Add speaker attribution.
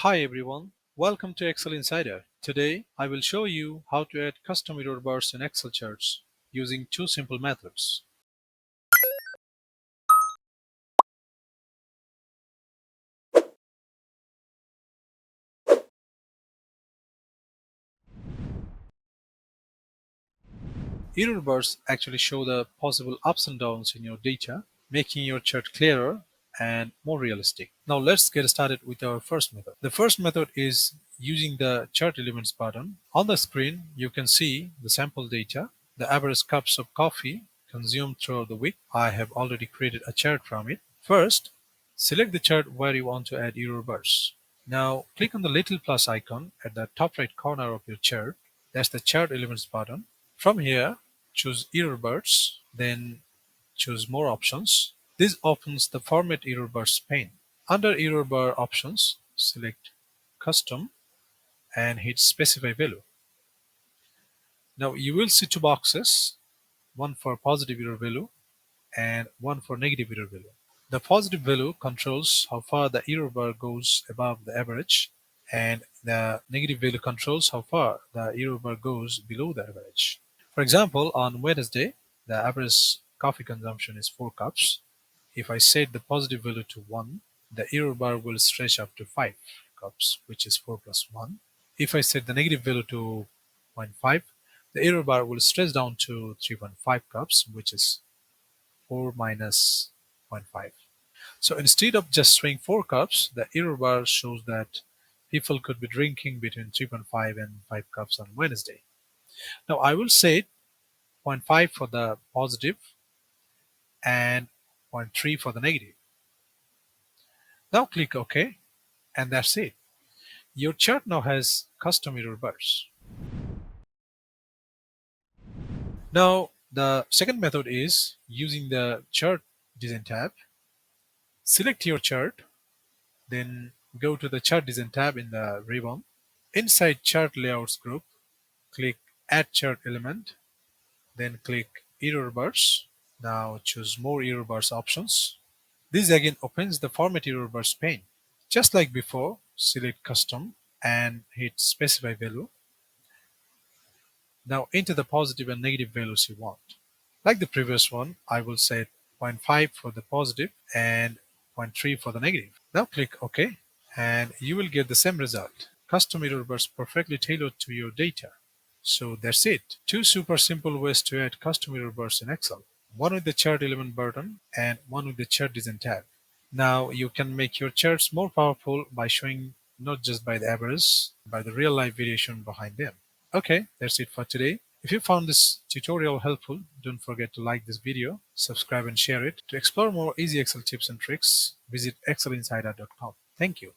Speaker 1: Hi everyone, welcome to Excel Insider. Today I will show you how to add custom error bars in Excel charts using two simple methods. Error bars actually show the possible ups and downs in your data, making your chart clearer and more realistic. Now let's get started with our first method. The first method is using the chart elements button. On the screen you can see the sample data, the average cups of coffee consumed throughout the week. I have already created a chart from it. First, select the chart where you want to add error bars. Now click on the little plus icon at the top right corner of your chart. That's the chart elements button. From here, choose error bars, then choose more options. This opens the format error bars pane. Under error bar options, select custom and hit specify value. Now you will see two boxes, one for positive error value and one for negative error value. The positive value controls how far the error bar goes above the average, and the negative value controls how far the error bar goes below the average. For example, on Wednesday, the average coffee consumption is 4 cups. If I set the positive value to 1, the error bar will stretch up to 5 cups, which is 4 plus 1. If I set the negative value to zero point 0.5, the error bar will stretch down to 3.5 cups, which is 4 minus zero point 0.5. So instead of just showing 4 cups, the error bar shows that people could be drinking between 3.5 and 5 cups on Wednesday. Now I will say 0.5 for the positive and 0.3 for the negative. Now click OK, and that's it. Your chart now has custom error bars. Now the second method is using the chart design tab. Select your chart, then go to the chart design tab in the ribbon. Inside chart layouts group, click add chart element, then click error bars. Now choose more error bars options. This again opens the format error bars pane. Just like before, select custom and hit specify value. Now enter the positive and negative values you want. Like the previous one, I will set 0.5 for the positive and 0.3 for the negative. Now click OK, and you will get the same result. Custom error bars perfectly tailored to your data. So that's it. Two super simple ways to add custom error bars in Excel. One with the chart element button and one with the chart design tab. Now you can make your charts more powerful by showing not just by the average, by the real life variation behind them. Okay, that's it for today. If you found this tutorial helpful, don't forget to like this video, subscribe and share it. To explore more easy Excel tips and tricks, visit excelinsider.com. Thank you.